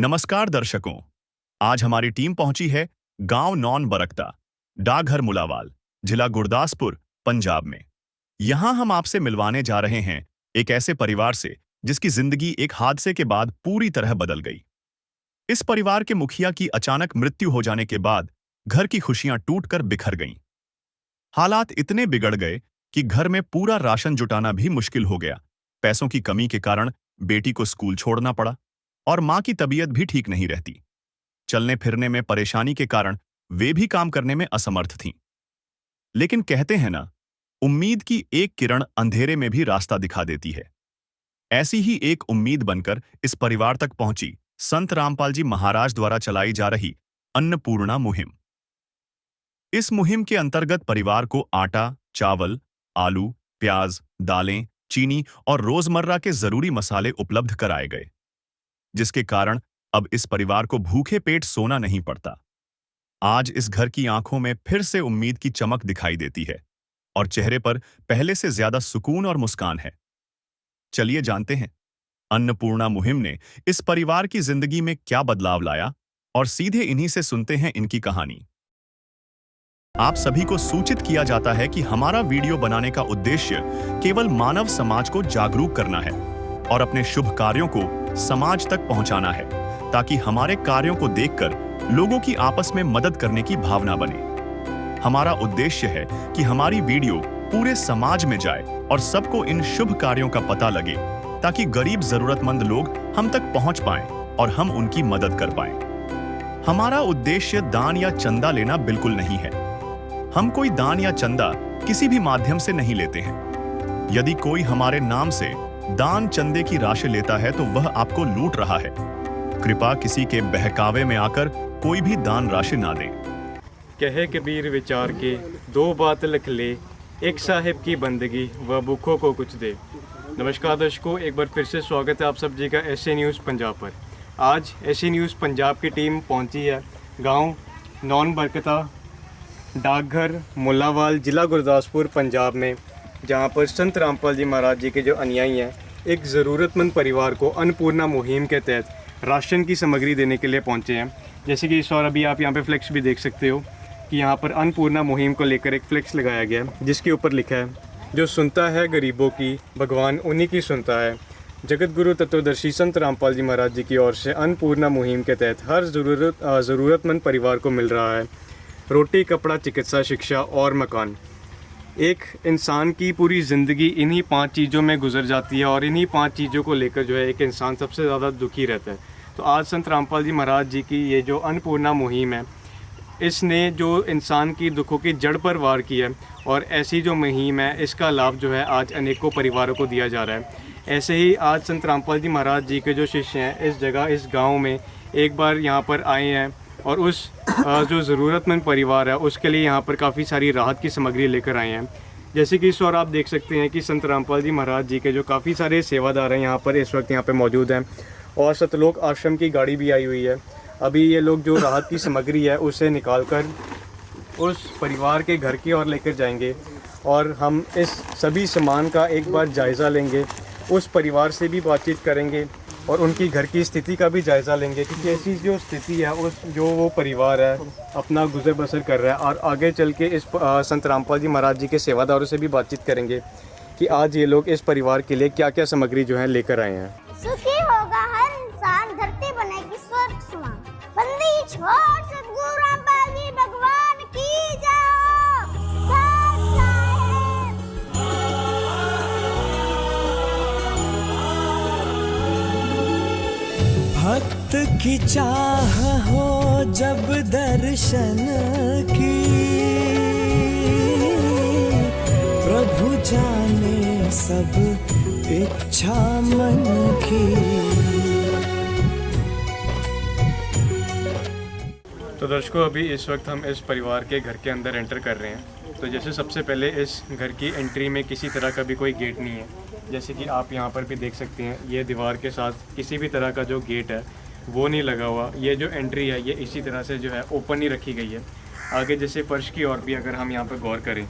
नमस्कार दर्शकों। आज हमारी टीम पहुंची है गांव नौन बरकता, डाकघर मुलावाल, जिला गुरदासपुर, पंजाब में। यहां हम आपसे मिलवाने जा रहे हैं एक ऐसे परिवार से जिसकी जिंदगी एक हादसे के बाद पूरी तरह बदल गई। इस परिवार के मुखिया की अचानक मृत्यु हो जाने के बाद घर की खुशियां टूटकर बिखर गईं। हालात इतने बिगड़ गए कि घर में पूरा राशन जुटाना भी मुश्किल हो गया। पैसों की कमी के कारण बेटी को स्कूल छोड़ना पड़ा और मां की तबीयत भी ठीक नहीं रहती। चलने फिरने में परेशानी के कारण वे भी काम करने में असमर्थ थीं। लेकिन कहते हैं ना, उम्मीद की एक किरण अंधेरे में भी रास्ता दिखा देती है। ऐसी ही एक उम्मीद बनकर इस परिवार तक पहुंची संत रामपाल जी महाराज द्वारा चलाई जा रही अन्नपूर्णा मुहिम। इस मुहिम के अंतर्गत परिवार को आटा, चावल, आलू, प्याज, दालें, चीनी और रोजमर्रा के जरूरी मसाले उपलब्ध कराए गए, जिसके कारण अब इस परिवार को भूखे पेट सोना नहीं पड़ता। आज इस घर की आंखों में फिर से उम्मीद की चमक दिखाई देती है और चेहरे पर पहले से ज्यादा सुकून और मुस्कान है। चलिए जानते हैं, अन्नपूर्णा मुहिम ने इस परिवार की जिंदगी में क्या बदलाव लाया और सीधे इन्हीं से सुनते हैं इनकी कहानी। आप सभी को सूचित किया जाता है कि हमारा वीडियो बनाने का उद्देश्य केवल मानव समाज को जागरूक करना है और अपने शुभ कार्यों को समाज तक पहुंचाना है, ताकि हमारे कार्यों को देखकर लोगों की आपस में मदद करने की भावना बने। हमारा उद्देश्य है कि हमारी वीडियो पूरे समाज में जाए और सबको इन शुभ कार्यों का पता लगे, ताकि गरीब जरूरतमंद लोग हम तक पहुंच पाएं और हम उनकी मदद कर पाएं। हमारा उद्देश्य दान या चंदा लेना बिल्कुल नहीं है। हम कोई दान या चंदा किसी भी माध्यम से नहीं लेते हैं। यदि कोई हमारे नाम से दान चंदे की राशि लेता है तो वह आपको लूट रहा है। कृपा किसी के बहकावे में आकर कोई भी दान राशि ना दें। कहे कबीर विचार के दो बात लिख ले, एक साहिब की बंदगी व भूखों को कुछ दे। नमस्कार दर्शकों, एक बार फिर से स्वागत है आप सब जी का एसए न्यूज़ पंजाब पर। आज एसए न्यूज़ पंजाब की टीम पहुंची है गांव नौन बरकता, डाकघर मुलावाल, जिला गुरदासपुर, पंजाब में, जहां पर संत रामपाल जी महाराज जी के जो अनुयायी हैं एक ज़रूरतमंद परिवार को अन्नपूर्णा मुहिम के तहत राशन की सामग्री देने के लिए पहुंचे हैं। जैसे कि इस और अभी आप यहां पे फ्लेक्स भी देख सकते हो कि यहां पर अन्नपूर्णा मुहिम को लेकर एक फ्लेक्स लगाया गया है, जिसके ऊपर लिखा है, जो सुनता है गरीबों की, भगवान उन्हीं की सुनता है। जगत गुरु तत्वदर्शी संत रामपाल जी महाराज जी की ओर से अन्नपूर्णा मुहिम के तहत हर ज़रूरतमंद परिवार को मिल रहा है रोटी, कपड़ा, चिकित्सा, शिक्षा और मकान। एक इंसान की पूरी ज़िंदगी इन्हीं 5 चीज़ों में गुजर जाती है और इन्हीं 5 चीज़ों को लेकर जो है एक इंसान सबसे ज़्यादा दुखी रहता है। तो आज संत रामपाल जी महाराज जी की ये जो अन्नपूर्णा मुहिम है, इसने जो इंसान की दुखों की जड़ पर वार की है और ऐसी जो मुहिम है इसका लाभ जो है आज अनेकों परिवारों को दिया जा रहा है। ऐसे ही आज संत रामपाल जी महाराज जी के जो शिष्य हैं इस जगह, इस गाँव में एक बार यहाँ पर आए हैं और उस जो ज़रूरतमंद परिवार है उसके लिए यहाँ पर काफ़ी सारी राहत की सामग्री लेकर आए हैं। जैसे कि इस और आप देख सकते हैं कि संत रामपाल जी महाराज जी के जो काफ़ी सारे सेवादार हैं यहाँ पर इस वक्त यहाँ पर मौजूद हैं और सतलोक आश्रम की गाड़ी भी आई हुई है। अभी ये लोग जो राहत की सामग्री है उसे निकाल कर उस परिवार के घर की ओर लेकर जाएंगे और हम इस सभी सामान का एक बार जायज़ा लेंगे, उस परिवार से भी बातचीत करेंगे और उनकी घर की स्थिति का भी जायज़ा लेंगे कि कैसी जो स्थिति है उस जो वो परिवार है अपना गुजर बसर कर रहा है। और आगे चल के इस संत रामपाल जी महाराज जी के सेवादारों से भी बातचीत करेंगे कि आज ये लोग इस परिवार के लिए क्या क्या सामग्री जो है लेकर आए हैं। सुखी होगा हर इंसान, धरती बनेगी स्वर्ग समान। बंदी छोड़ सतगुरु रामपाल जी भगवान की जाओ। भक्त की चाह हो जब दर्शन की, प्रभु जाने सब इच्छा मन की। तो दर्शकों, अभी इस वक्त हम इस परिवार के घर के अंदर एंटर कर रहे हैं। तो जैसे सबसे पहले इस घर की एंट्री में किसी तरह का भी कोई गेट नहीं है। जैसे कि आप यहाँ पर भी देख सकते हैं, ये दीवार के साथ किसी भी तरह का जो गेट है वो नहीं लगा हुआ। ये जो एंट्री है ये इसी तरह से जो है ओपन ही रखी गई है। आगे जैसे फ़र्श की ओर भी अगर हम यहाँ पर गौर करें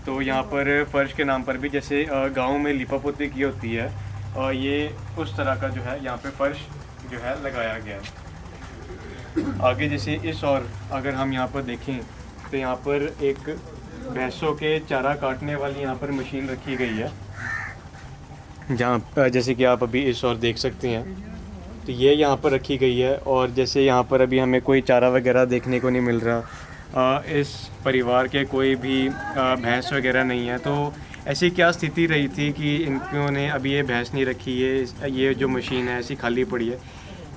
तो यहाँ पर फ़र्श के नाम पर भी जैसे गाँव में लिपापोती की होती है, ये उस तरह का जो है यहाँ पे फ़र्श जो है लगाया गया है। आगे जैसे इस और अगर हम यहाँ पर देखें तो यहाँ पर एक भैंसों के चारा काटने वाली यहाँ पर मशीन रखी गई है, जहाँ जैसे कि आप अभी इस और देख सकते हैं। तो ये यहाँ पर रखी गई है और जैसे यहाँ पर अभी हमें कोई चारा वगैरह देखने को नहीं मिल रहा, इस परिवार के कोई भी भैंस वगैरह नहीं है। तो ऐसी क्या स्थिति रही थी कि इन्होंने अभी ये भैंस नहीं रखी है, ये जो मशीन है ऐसी खाली पड़ी है,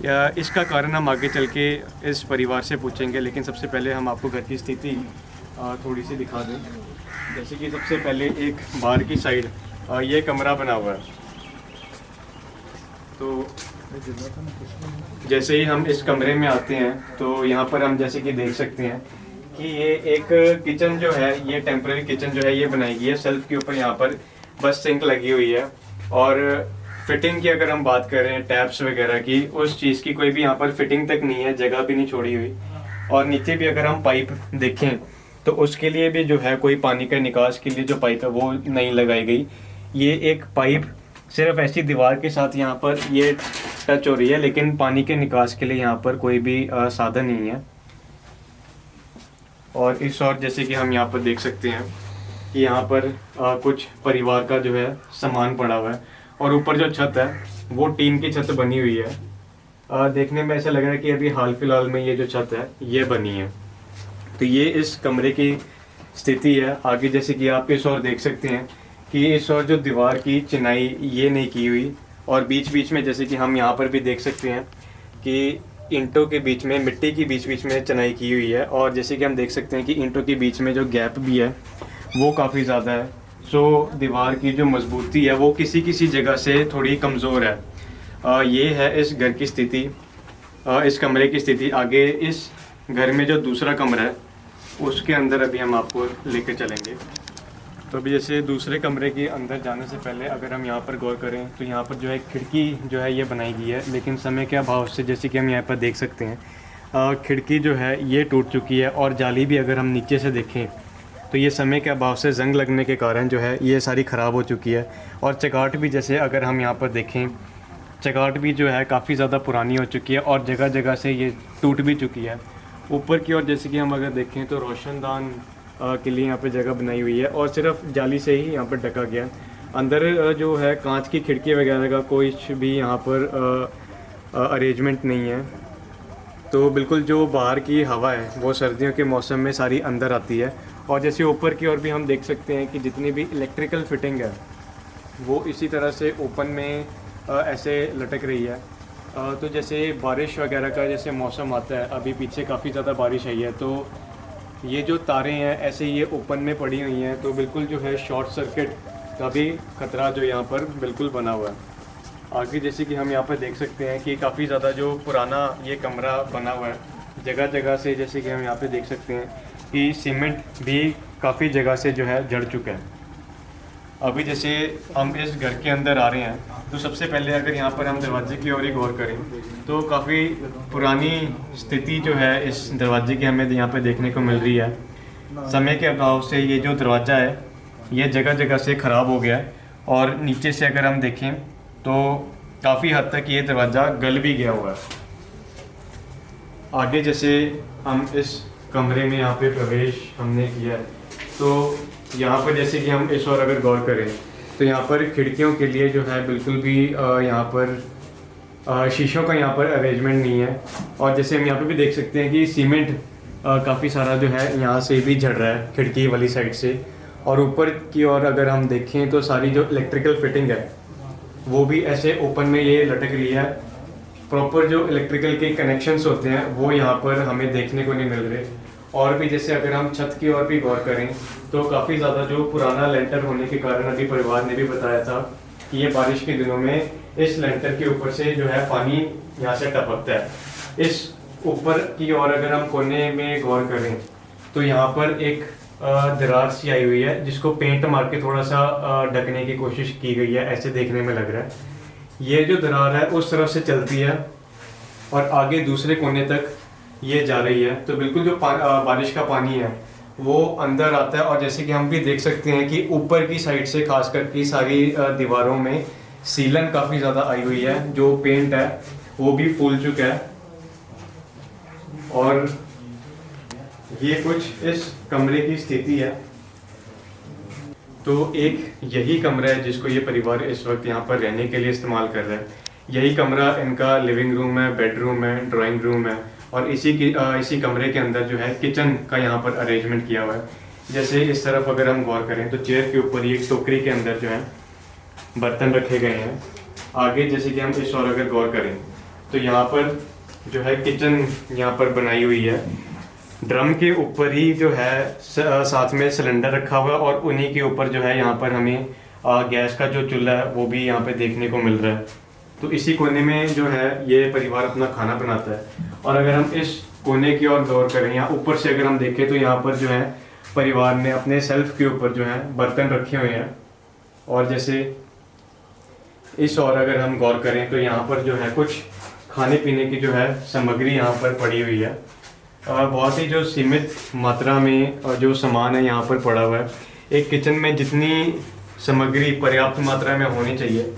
या इसका कारण हम आगे चल के इस परिवार से पूछेंगे। लेकिन सबसे पहले हम आपको घर की स्थिति थोड़ी सी दिखा दें। जैसे कि सबसे पहले एक बाहर की साइड ये कमरा बना हुआ है। तो जैसे ही हम इस कमरे में आते हैं तो यहाँ पर हम जैसे कि देख सकते हैं कि ये एक किचन जो है, ये टेम्पररी किचन जो है ये बनाई गई है। सेल्फ के ऊपर यहाँ पर बस सिंक लगी हुई है और फिटिंग की अगर हम बात करें टैप्स वगैरह की, उस चीज़ की कोई भी यहाँ पर फिटिंग तक नहीं है, जगह भी नहीं छोड़ी हुई। और नीचे भी अगर हम पाइप देखें तो उसके लिए भी जो है कोई पानी का निकास के लिए जो पाइप है वो नहीं लगाई गई। ये एक पाइप सिर्फ ऐसी दीवार के साथ यहाँ पर ये टच हो रही है, लेकिन पानी के निकास के लिए यहाँ पर कोई भी साधन नहीं है। और इस और जैसे कि हम यहाँ पर देख सकते हैं कि यहाँ पर कुछ परिवार का जो है सामान पड़ा हुआ है और ऊपर जो छत है वो टीन की छत बनी हुई है। देखने में ऐसा लग रहा है कि अभी हाल फिलहाल में ये जो छत है ये बनी है। तो ये इस कमरे की स्थिति है। आगे जैसे कि आप इस और देख सकते हैं कि इस और जो दीवार की चिनाई ये नहीं की हुई, और बीच बीच में जैसे कि हम यहाँ पर भी देख सकते हैं कि ईंटों के बीच में, मिट्टी की बीच बीच में चिनाई की हुई है। और जैसे कि हम देख सकते हैं कि ईंटों के बीच में जो गैप भी है वो काफ़ी ज़्यादा है। सो दीवार की जो मजबूती है वो किसी किसी जगह से थोड़ी कमज़ोर है। ये है इस घर की स्थिति, इस कमरे की स्थिति। आगे इस घर में जो दूसरा कमरा है उसके अंदर अभी हम आपको लेकर चलेंगे। तो अभी जैसे दूसरे कमरे के अंदर जाने से पहले अगर हम यहाँ पर गौर करें तो यहाँ पर जो है खिड़की जो है ये बनाई गई है, लेकिन समय के अभाव से जैसे कि हम यहाँ पर देख सकते हैं खिड़की जो है ये टूट चुकी है। और जाली भी अगर हम नीचे से देखें तो ये समय के अभाव से जंग लगने के कारण जो है ये सारी ख़राब हो चुकी है। और चगाट भी जैसे अगर हम यहाँ पर देखें, चगाट भी जो है काफ़ी ज़्यादा पुरानी हो चुकी है और जगह जगह से ये टूट भी चुकी है। ऊपर की ओर जैसे कि हम अगर देखें तो रोशनदान के लिए यहाँ पे जगह बनाई हुई है और सिर्फ जाली से ही यहाँ पर ढका गया। अंदर जो है कांच की खिड़की वगैरह का कोई भी यहाँ पर अरेंजमेंट नहीं है। तो बिल्कुल जो बाहर की हवा है वो सर्दियों के मौसम में सारी अंदर आती है। और जैसे ऊपर की ओर भी हम देख सकते हैं कि जितनी भी इलेक्ट्रिकल फिटिंग है वो इसी तरह से ओपन में ऐसे लटक रही है। तो जैसे बारिश वगैरह का जैसे मौसम आता है, अभी पीछे काफ़ी ज़्यादा बारिश आई है, तो ये जो तारें हैं ऐसे ये ओपन में पड़ी हुई हैं। तो बिल्कुल जो है शॉर्ट सर्किट का भी खतरा जो यहाँ पर बिल्कुल बना हुआ है। आगे जैसे कि हम यहाँ पर देख सकते हैं कि काफ़ी ज़्यादा जो पुराना ये कमरा बना हुआ है, जगह जगह से जैसे कि हम यहाँ पे देख सकते हैं कि सीमेंट भी काफ़ी जगह से जो है जड़ चुका है। अभी जैसे हम इस घर के अंदर आ रहे हैं तो सबसे पहले अगर यहाँ पर हम दरवाजे की ओर ही गौर करें तो काफ़ी पुरानी स्थिति जो है इस दरवाजे की हमें यहाँ पे देखने को मिल रही है। समय के अभाव से ये जो दरवाज़ा है ये जगह जगह से ख़राब हो गया है और नीचे से अगर हम देखें तो काफ़ी हद तक ये दरवाज़ा गल भी गया हुआ है। आगे जैसे हम इस कमरे में यहाँ पे प्रवेश हमने किया है तो यहाँ पर जैसे कि हम इस और अगर गौर करें तो यहाँ पर खिड़कियों के लिए जो है बिल्कुल भी यहाँ पर शीशों का यहाँ पर अरेंजमेंट नहीं है। और जैसे हम यहाँ पे भी देख सकते हैं कि सीमेंट काफ़ी सारा जो है यहाँ से भी झड़ रहा है खिड़की वाली साइड से। और ऊपर की ओर अगर हम देखें तो सारी जो इलेक्ट्रिकल फिटिंग है वो भी ऐसे ओपन में ये लटक रही है। प्रॉपर जो इलेक्ट्रिकल के कनेक्शंस होते हैं वो यहाँ पर हमें देखने को नहीं मिल रहे। और भी जैसे अगर हम छत की ओर भी गौर करें तो काफ़ी ज़्यादा जो पुराना लेंटर होने के कारण अभी परिवार ने भी बताया था कि ये बारिश के दिनों में इस लेंटर के ऊपर से जो है पानी यहाँ से टपकता है। इस ऊपर की ओर अगर हम कोने में गौर करें तो यहाँ पर एक दरार सी आई हुई है जिसको पेंट मार के थोड़ा सा ढकने की कोशिश की गई है, ऐसे देखने में लग रहा है। ये जो दरार है उस तरफ से चलती है और आगे दूसरे कोने तक ये जा रही है। तो बिल्कुल जो बारिश का पानी है वो अंदर आता है। और जैसे कि हम भी देख सकते हैं कि ऊपर की साइड से खास करके सारी दीवारों में सीलन काफ़ी ज़्यादा आई हुई है। जो पेंट है वो भी फूल चुका है। और ये कुछ इस कमरे की स्थिति है। तो एक यही कमरा है जिसको ये परिवार इस वक्त यहाँ पर रहने के लिए इस्तेमाल कर रहा है। यही कमरा इनका लिविंग रूम है, बेडरूम है, ड्राइंग रूम है और इसी कमरे के अंदर जो है किचन का यहाँ पर अरेंजमेंट किया हुआ है। जैसे इस तरफ अगर हम गौर करें तो चेयर के ऊपर एक टोकरी के अंदर जो है बर्तन रखे गए हैं। आगे जैसे कि हम इस और अगर गौर करें तो यहाँ पर जो है किचन यहाँ पर बनाई हुई है। ड्रम के ऊपर ही जो है साथ में सिलेंडर रखा हुआ है और उन्हीं के ऊपर जो है यहाँ पर हमें गैस का जो चूल्हा है वो भी यहाँ पे देखने को मिल रहा है। तो इसी कोने में जो है ये परिवार अपना खाना बनाता है। और अगर हम इस कोने की ओर गौर करें या ऊपर से अगर हम देखें तो यहाँ पर जो है परिवार ने अपने सेल्फ के ऊपर जो है बर्तन रखे हुए हैं। और जैसे इस और अगर हम गौर करें तो यहाँ पर जो है कुछ खाने पीने की जो है सामग्री यहाँ पर पड़ी हुई है। बहुत ही जो सीमित मात्रा में जो सामान है यहाँ पर पड़ा हुआ है। एक किचन में जितनी सामग्री पर्याप्त मात्रा में होनी चाहिए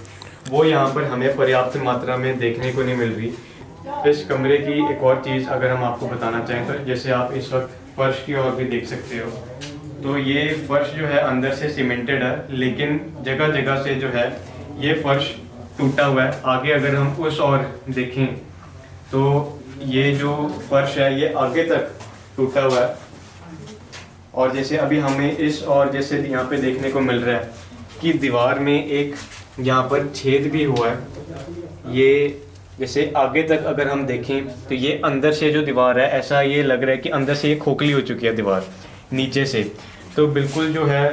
वो यहाँ पर हमें पर्याप्त मात्रा में देखने को नहीं मिल रही। इस कमरे की एक और चीज़ अगर हम आपको बताना चाहें तो जैसे आप इस वक्त फर्श की ओर भी देख सकते हो तो ये फर्श जो है अंदर से सीमेंटेड है, लेकिन जगह जगह से जो है ये फर्श टूटा हुआ है। आगे अगर हम उस ओर देखें तो ये जो फर्श है ये आगे तक टूटा हुआ है। और जैसे अभी हमें इस और जैसे यहाँ पे देखने को मिल रहा है कि दीवार में एक यहाँ पर छेद भी हुआ है। ये जैसे आगे तक अगर हम देखें तो ये अंदर से जो दीवार है ऐसा ये लग रहा है कि अंदर से ये खोखली हो चुकी है दीवार नीचे से। तो बिल्कुल जो है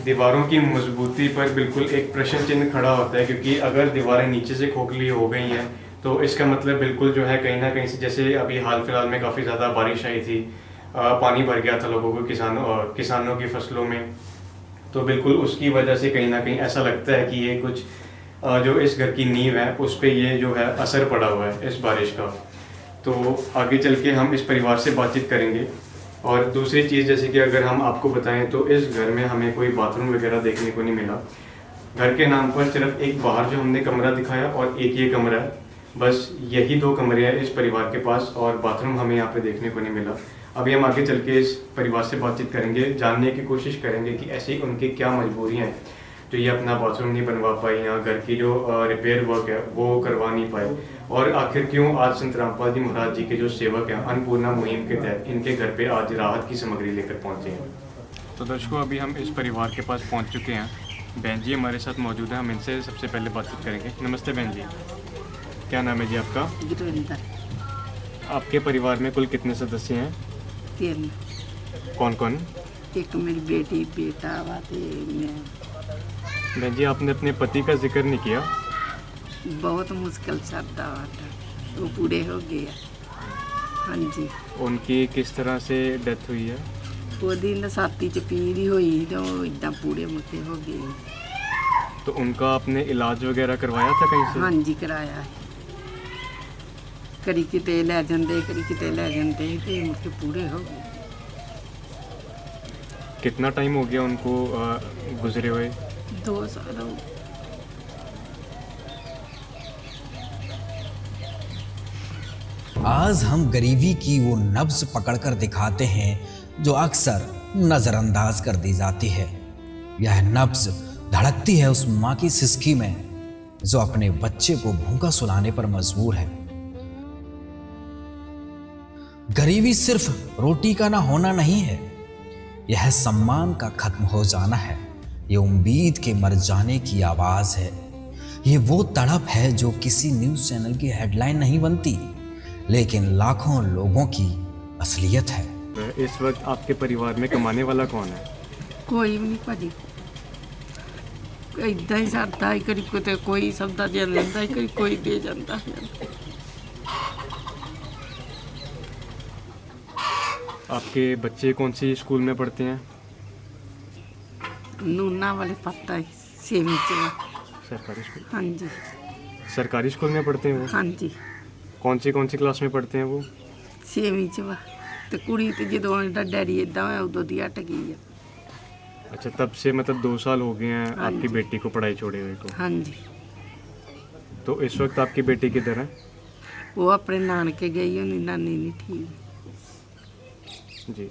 दीवारों की मजबूती पर बिल्कुल एक प्रश्न चिन्ह खड़ा होता है, क्योंकि अगर दीवारें नीचे से खोखली हो गई हैं तो इसका मतलब बिल्कुल जो है कहीं ना कहीं से, जैसे अभी हाल फिलहाल में काफ़ी ज़्यादा बारिश आई थी, पानी भर गया था लोगों को, किसानों की फसलों में। तो बिल्कुल उसकी वजह से कहीं ना कहीं ऐसा लगता है कि ये कुछ जो इस घर की नींव है उस पर ये जो है असर पड़ा हुआ है इस बारिश का। तो आगे चल के हम इस परिवार से बातचीत करेंगे। और दूसरी चीज़ जैसे कि अगर हम आपको बताएं तो इस घर में हमें कोई बाथरूम वगैरह देखने को नहीं मिला। घर के नाम पर सिर्फ एक बाहर जो हमने कमरा दिखाया और एक ये कमरा है, बस यही दो कमरे हैं इस परिवार के पास और बाथरूम हमें यहाँ पे देखने को नहीं मिला। अभी हम आगे चल के इस परिवार से बातचीत करेंगे, जानने की कोशिश करेंगे कि ऐसी उनकी क्या मजबूरियाँ हैं जो ये अपना बाथरूम नहीं बनवा पाए या घर की जो रिपेयर वर्क है वो करवा नहीं पाए, और आखिर क्यों आज संत रामपाल जी महाराज जी के जो सेवक हैं अन्नपूर्णा मुहिम के तहत इनके घर पे आज राहत की सामग्री लेकर पहुंचे हैं। तो दर्शकों अभी हम इस परिवार के पास पहुंच चुके हैं। बहन जी हमारे साथ मौजूद हैं, हम इनसे सबसे पहले बातचीत करेंगे। नमस्ते बहन जी, क्या नाम है जी आपका? गिरविंदर। आपके परिवार में कुल कितने सदस्य हैं? 3। कौन कौन? एक मेरी बेटी, बेटा बात मैं। बहन जी आपने अपने पति का जिक्र नहीं किया। बहुत मुश्किल सरदा वाटा वो पूरे हो गया। हाँ जी। उनकी किस तरह से डेथ हुई है? वो दिन छाती च पीड़ हुई तो इतना पूरे मुके हो गए। तो उनका आपने इलाज वगैरह करवाया था कहीं से? हाँ जी कराया है। करी किते ले जाते करी किते ले जाते तो मुके पूरे हो गए। कितना टाइम हो गया उनको गुजरे हुए? 2 साल हो गए। आज हम गरीबी की वो नब्ज पकड़कर दिखाते हैं जो अक्सर नज़रअंदाज कर दी जाती है। यह नब्ज धड़कती है उस माँ की सिसकी में जो अपने बच्चे को भूखा सुलाने पर मजबूर है। गरीबी सिर्फ रोटी का ना होना नहीं है, यह सम्मान का खत्म हो जाना है। ये उम्मीद के मर जाने की आवाज़ है। ये वो तड़प है जो किसी न्यूज़ चैनल की हेडलाइन नहीं बनती, लेकिन लाखों लोगों की असलियत है। इस वक्त आपके परिवार में कमाने वाला कौन है? कोई भी नहीं भाजी। इदा ही सरदा है, कभी किते कोई सौदा दे लेंदा है, कभी कोई दे जाता है। आपके बच्चे कौन सी स्कूल में पढ़ते हैं? नूना वाले पत्ता है 6वीं च। सरकारी स्कूल? हाँ जी। सरकारी स्कूल में पढ़ते हैं वो? हाँ जी। कौन सी क्लास में पढ़ते हैं वो? 6वीं च वा। तो कुड़ी तो जो डैडी इदा है उदों दी हट गई है। अच्छा, तब से मतलब 2 साल हो गए हैं हाँ आपकी जी। बेटी को पढ़ाई छोड़े हुए को? हाँ जी। तो इस वक्त आपकी बेटी किधर है? वो अपने नानके गई होनी, नानी नहीं ठीक। जी,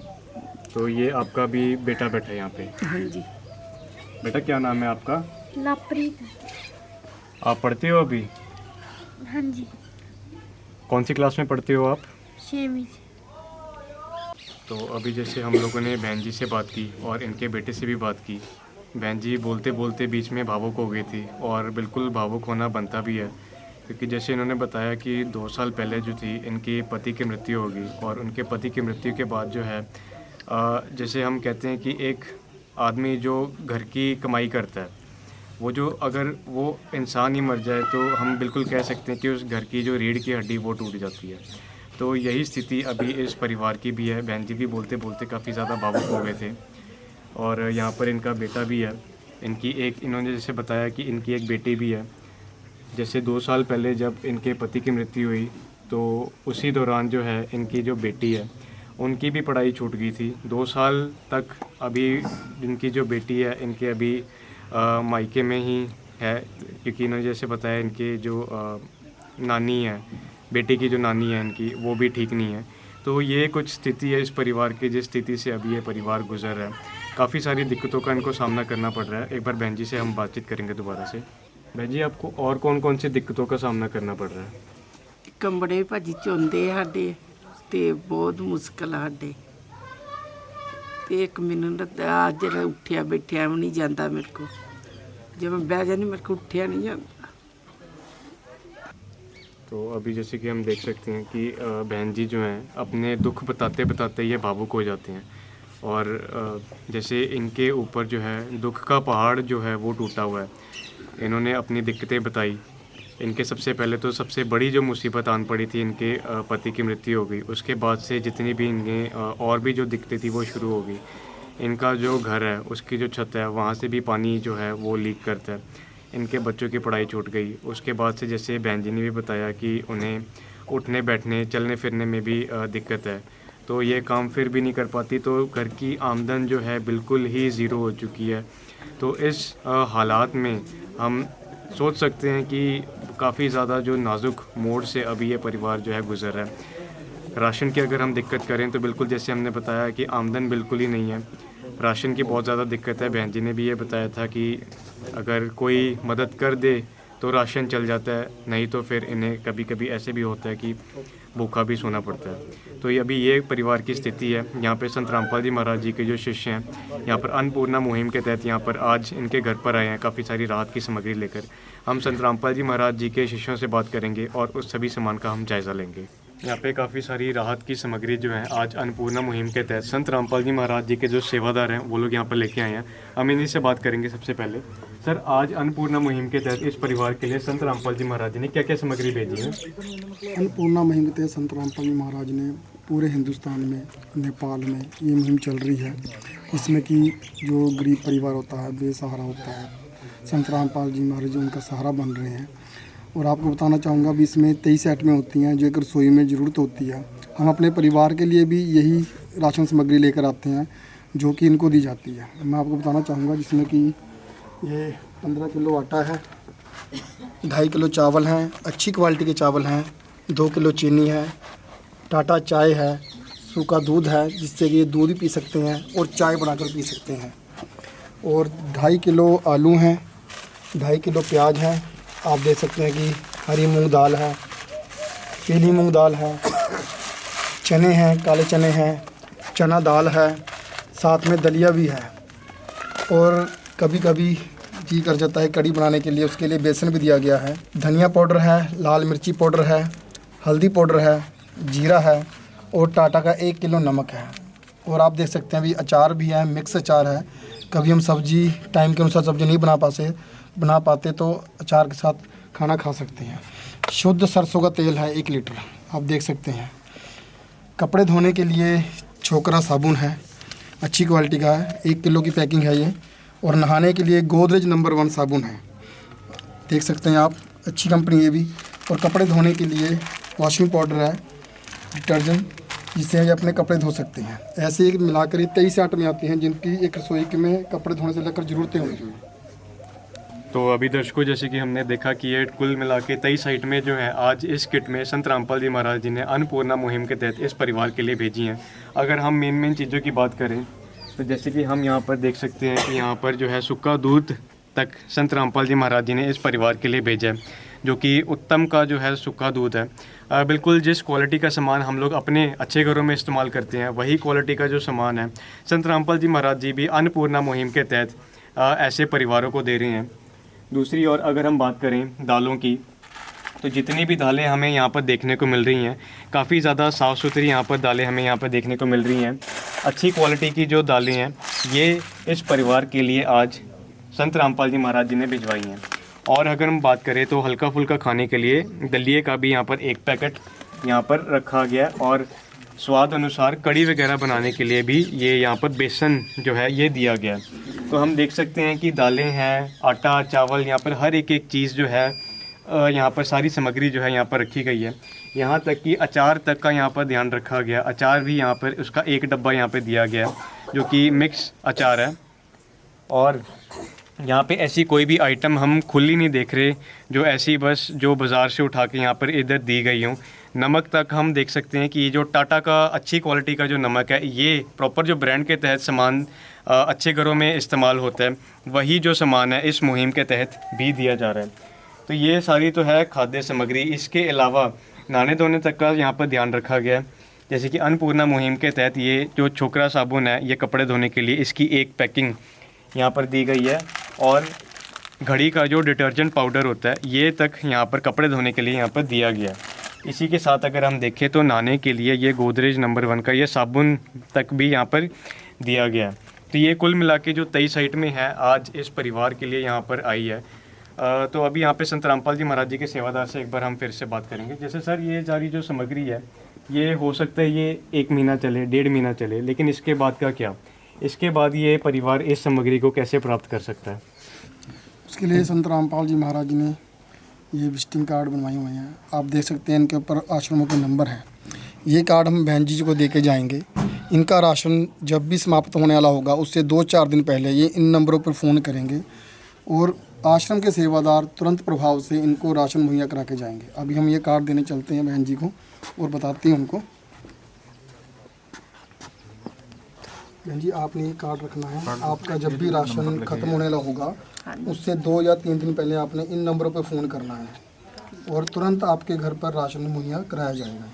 तो ये आपका भी बेटा बैठा है यहाँ पे। हाँ जी। बेटा क्या नाम है आपका? लवप्रीत। आप पढ़ते हो अभी? हाँ जी, कौन सी क्लास में पढ़ते हो आप? 6वीं। तो अभी जैसे हम लोगों ने बहन जी से बात की और इनके बेटे से भी बात की। बहन जी बोलते बोलते बीच में भावुक हो गई थी और बिल्कुल भावुक होना बनता भी है, क्योंकि जैसे इन्होंने बताया कि 2 साल पहले जो थी इनके पति की मृत्यु हो गई और उनके पति की मृत्यु के बाद जो है जैसे हम कहते हैं कि एक आदमी जो घर की कमाई करता है, वो जो अगर वो इंसान ही मर जाए तो हम बिल्कुल कह सकते हैं कि उस घर की जो रीढ़ की हड्डी वो टूट जाती है। तो यही स्थिति अभी इस परिवार की भी है। बहन जी भी बोलते बोलते काफ़ी ज़्यादा भावुक हो गए थे और यहाँ पर इनका बेटा भी है। इन्होंने जैसे बताया कि इनकी एक बेटी भी है। जैसे 2 साल पहले जब इनके पति की मृत्यु हुई तो उसी दौरान जो है इनकी जो बेटी है उनकी भी पढ़ाई छूट गई थी 2 साल तक। अभी इनकी जो बेटी है इनके अभी मायके में ही है, क्योंकि इन्होंने जैसे बताया इनके जो नानी है, बेटी की जो नानी है इनकी, वो भी ठीक नहीं है। तो ये कुछ स्थिति है इस परिवार की, जिस स्थिति से अभी ये परिवार गुजर रहा है। काफ़ी सारी दिक्कतों का इनको सामना करना पड़ रहा है। एक बार बहन जी से हम बातचीत करेंगे दोबारा से। बहन जी, आपको और कौन कौन सी दिक्कतों का सामना करना पड़ रहा है? कंबड़े भाजी चुनते साडे ते बहुत मुश्किल है साडे ते 1 मिनट आज जरा उठिया बैठिया भी नहीं जाता मेरे को, जब मैं बह जानी मेरे को उठिया नहीं जाता। तो अभी जैसे कि हम देख सकते हैं कि बहन जी जो हैं अपने दुख बताते बताते ये भावुक हो जाते हैं और जैसे इनके ऊपर जो है दुख का पहाड़ जो है वो टूटा हुआ है। इन्होंने अपनी दिक्कतें बताई। इनके सबसे पहले तो सबसे बड़ी जो मुसीबत आन पड़ी थी, इनके पति की मृत्यु हो गई। उसके बाद से जितनी भी इनके और भी जो दिक्कतें थी वो शुरू हो गई। इनका जो घर है उसकी जो छत है वहाँ से भी पानी जो है वो लीक करता है। इनके बच्चों की पढ़ाई छूट गई। उसके बाद से जैसे बहन जी ने भी बताया कि उन्हें उठने बैठने चलने फिरने में भी दिक्कत है, तो ये काम फिर भी नहीं कर पाती। तो घर की आमदन जो है बिल्कुल ही ज़ीरो हो चुकी है। तो इस हालात में हम सोच सकते हैं कि काफ़ी ज़्यादा जो नाजुक मोड़ से अभी ये परिवार जो है गुजर रहा है। राशन की अगर हम दिक्कत करें तो बिल्कुल जैसे हमने बताया कि आमदन बिल्कुल ही नहीं है। राशन की बहुत ज़्यादा दिक्कत है। बहन जी ने भी ये बताया था कि अगर कोई मदद कर दे तो राशन चल जाता है, नहीं तो फिर इन्हें कभी कभी ऐसे भी होता है कि भूखा भी सोना पड़ता है। तो अभी ये परिवार की स्थिति है। यहाँ पे संत रामपाल जी महाराज जी के जो शिष्य हैं यहाँ पर अन्नपूर्णा मुहिम के तहत यहाँ पर आज इनके घर पर आए हैं काफ़ी सारी राहत की सामग्री लेकर। हम संत रामपाल जी महाराज जी के शिष्यों से बात करेंगे और उस सभी सामान का हम जायज़ा लेंगे। यहाँ पे काफ़ी सारी राहत की सामग्री जो है आज अन्नपूर्णा मुहिम के तहत संत रामपाल जी महाराज जी के जो सेवादार हैं वो लोग यहाँ पर लेके आए हैं। हम इन्हीं से बात करेंगे। सबसे पहले सर, आज अन्नपूर्णा मुहिम के तहत इस परिवार के लिए संत रामपाल जी महाराज जी ने क्या क्या सामग्री भेजी है? अन्नपूर्णा मुहिम के तहत संत रामपाल जी महाराज ने पूरे हिंदुस्तान में, नेपाल में ये मुहिम चल रही है। इसमें कि जो गरीब परिवार होता है, बेसहारा होता है, संत रामपाल जी महाराज जी उनका सहारा बन रहे हैं। और आपको बताना चाहूँगा भी इसमें 23 आइटमें होती हैं जो एक रसोई में ज़रूरत होती है। हम अपने परिवार के लिए भी यही राशन सामग्री लेकर आते हैं जो कि इनको दी जाती है। मैं आपको बताना चाहूँगा जिसमें कि ये 15 किलो आटा है, 2.5 किलो चावल हैं, अच्छी क्वालिटी के चावल हैं, 2 किलो चीनी है, टाटा चाय है, सूखा दूध है जिससे कि ये दूध भी पी सकते हैं और चाय बनाकर पी सकते हैं, और 2.5 किलो आलू हैं, 2.5 किलो प्याज है। आप देख सकते हैं कि हरी मूंग दाल है, पीली मूंग दाल है, चने हैं, काले चने हैं, चना दाल है, साथ में दलिया भी है। और कभी कभी जी कर जाता है कड़ी बनाने के लिए, उसके लिए बेसन भी दिया गया है। धनिया पाउडर है, लाल मिर्ची पाउडर है, हल्दी पाउडर है, जीरा है और टाटा का 1 किलो नमक है। और आप देख सकते हैं अभी अचार भी है, मिक्स अचार है। कभी हम सब्जी टाइम के अनुसार सब्जी नहीं बना पाते तो अचार के साथ खाना खा सकते हैं। शुद्ध सरसों का तेल है 1 लीटर, आप देख सकते हैं। कपड़े धोने के लिए छोकरा साबुन है, अच्छी क्वालिटी का है, 1 किलो की पैकिंग है ये। और नहाने के लिए गोदरेज नंबर 1 साबुन है, देख सकते हैं आप, अच्छी कंपनी ये भी। और कपड़े धोने के लिए वॉशिंग पाउडर है, डिटर्जेंट, जिससे ये अपने कपड़े धो सकते हैं। ऐसे ही मिलाकर ये 23 आइटमें आती हैं जिनकी एक रसोई में कपड़े धोने से लेकर ज़रूरतें होती हैं। तो अभी दर्शकों, जैसे कि हमने देखा कि ये कुल मिला के 23 साइट में जो है आज इस किट में संत रामपाल जी महाराज जी ने अन्नपूर्णा मुहिम के तहत इस परिवार के लिए भेजी हैं। अगर हम मेन चीज़ों की बात करें तो जैसे कि हम यहाँ पर देख सकते हैं कि यहाँ पर जो है सूखा दूध तक संत रामपाल जी महाराज जी ने इस परिवार के लिए भेजा है, जो कि उत्तम का जो है सूखा दूध है। बिल्कुल जिस क्वालिटी का सामान हम लोग अपने अच्छे घरों में इस्तेमाल करते हैं वही क्वालिटी का जो सामान है संत रामपाल जी महाराज जी भी अन्नपूर्णा मुहिम के तहत ऐसे परिवारों को दे रहे हैं। दूसरी ओर अगर हम बात करें दालों की, तो जितनी भी दालें हमें यहाँ पर देखने को मिल रही हैं काफ़ी ज़्यादा साफ़ सुथरी यहाँ पर दालें हमें यहाँ पर देखने को मिल रही हैं। अच्छी क्वालिटी की जो दालें हैं ये इस परिवार के लिए आज संत रामपाल जी महाराज जी ने भिजवाई हैं। और अगर हम बात करें तो हल्का फुल्का खाने के लिए दलिए का भी यहाँ पर एक पैकेट यहाँ पर रखा गया, और स्वाद अनुसार कड़ी वगैरह बनाने के लिए भी ये यहाँ पर बेसन जो है ये दिया गया है। तो हम देख सकते हैं कि दालें हैं, आटा, चावल, यहाँ पर हर एक चीज़ जो है यहाँ पर सारी सामग्री जो है यहाँ पर रखी गई है। यहाँ तक कि अचार तक का यहाँ पर ध्यान रखा गया। अचार भी यहाँ पर उसका एक डब्बा यहाँ पर दिया गया जो कि मिक्स अचार है। और यहाँ पे ऐसी कोई भी आइटम हम खुली नहीं देख रहे जो ऐसी बस जो बाज़ार से उठा के यहाँ पर इधर दी गई हों। नमक तक हम देख सकते हैं कि ये जो टाटा का अच्छी क्वालिटी का जो नमक है ये प्रॉपर जो ब्रांड के तहत सामान अच्छे घरों में इस्तेमाल होता है वही जो सामान है इस मुहिम के तहत भी दिया जा रहा है। तो ये सारी तो है खाद्य सामग्री। इसके अलावा नहाने धोने तक का यहाँ पर ध्यान रखा गया है। जैसे कि अन्नपूर्णा मुहिम के तहत ये जो छोकरा साबुन है ये कपड़े धोने के लिए इसकी एक पैकिंग यहाँ पर दी गई है, और घड़ी का जो डिटर्जेंट पाउडर होता है ये तक यहाँ पर कपड़े धोने के लिए यहाँ पर दिया गया है। इसी के साथ अगर हम देखें तो नहाने के लिए ये गोदरेज नंबर 1 का ये साबुन तक भी यहाँ पर दिया गया है। तो ये कुल मिला के जो 23 साइट में है आज इस परिवार के लिए यहाँ पर आई है। तो अभी यहाँ पे संत रामपाल जी महाराज जी के सेवादार से एक बार हम फिर से बात करेंगे। जैसे सर ये सारी जो सामग्री है ये हो सकता है ये 1 महीना चले, 1.5 महीना चले, लेकिन इसके बाद का क्या? इसके बाद ये परिवार इस सामग्री को कैसे प्राप्त कर सकता है? उसके लिए संत रामपाल जी महाराज जी ने ये विजिटिंग कार्ड बनवाए हुए हैं। आप देख सकते हैं इनके ऊपर आश्रमों के नंबर हैं। ये कार्ड हम बहन जी को दे के जाएंगे। इनका राशन जब भी समाप्त होने वाला होगा उससे 2-4 दिन पहले ये इन नंबरों पर फ़ोन करेंगे और आश्रम के सेवादार तुरंत प्रभाव से इनको राशन मुहैया करा के जाएंगे। अभी हम ये कार्ड देने चलते हैं बहन जी को और बताते हैं उनको। बहन जी आपने ये कार्ड रखना है। आपका जब भी राशन ख़त्म होने वाला होगा उससे 2 या 3 दिन पहले आपने इन नंबरों पर फ़ोन करना है और तुरंत आपके घर पर राशन मुहैया कराया जाएगा।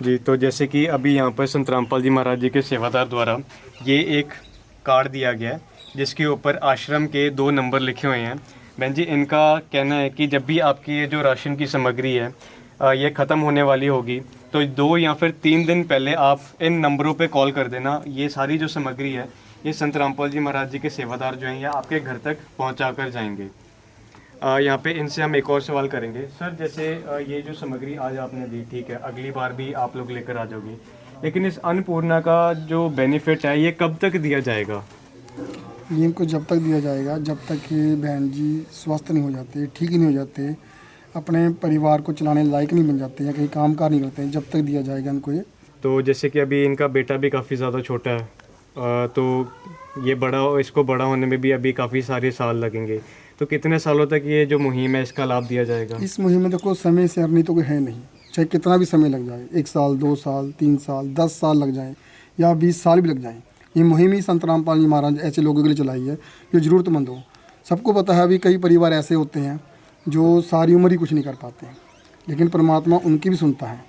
जी, तो जैसे कि अभी यहाँ पर संत रामपाल जी महाराज जी के सेवादार द्वारा ये एक कार्ड दिया गया है जिसके ऊपर आश्रम के 2 नंबर लिखे हुए हैं। बहन जी इनका कहना है कि जब भी आपकी ये जो राशन की सामग्री है ये ख़त्म होने वाली होगी तो 2 या फिर 3 दिन पहले आप इन नंबरों पे कॉल कर देना। ये सारी जो सामग्री है ये संत रामपाल जी महाराज जी के सेवादार जो हैं ये आपके घर तक पहुंचा कर जाएंगे। यहाँ पे इनसे हम एक और सवाल करेंगे। सर जैसे ये जो सामग्री आज आपने दी, ठीक है, अगली बार भी आप लोग लेकर आ जाओगे, लेकिन इस अन्नपूर्णा का जो बेनिफिट है ये कब तक दिया जाएगा? ये इनको जब तक दिया जाएगा जब तक ये बहन जी स्वस्थ नहीं हो जाते, ठीक ही नहीं हो जाते, अपने परिवार को चलाने लायक नहीं बन जाते या कहीं काम कार नहीं करते, जब तक दिया जाएगा इनको ये। तो जैसे कि अभी इनका बेटा भी काफ़ी ज़्यादा छोटा है, तो ये इसको बड़ा होने में भी अभी काफ़ी सारे साल लगेंगे, तो कितने सालों तक ये जो मुहिम है इसका लाभ दिया जाएगा? इस मुहिम में देखो समय से नहीं तो कोई है नहीं, चाहे कितना भी समय लग जाए, 1 साल 2 साल 3 साल 10 साल लग जाए या 20 साल भी लग जाए, ये मुहिम ही संत रामपाल जी महाराज ऐसे लोगों के लिए चलाई है जो ज़रूरतमंद हो। सबको पता है अभी कई परिवार ऐसे होते हैं जो सारी उम्र ही कुछ नहीं कर पाते हैं, लेकिन परमात्मा उनकी भी सुनता है।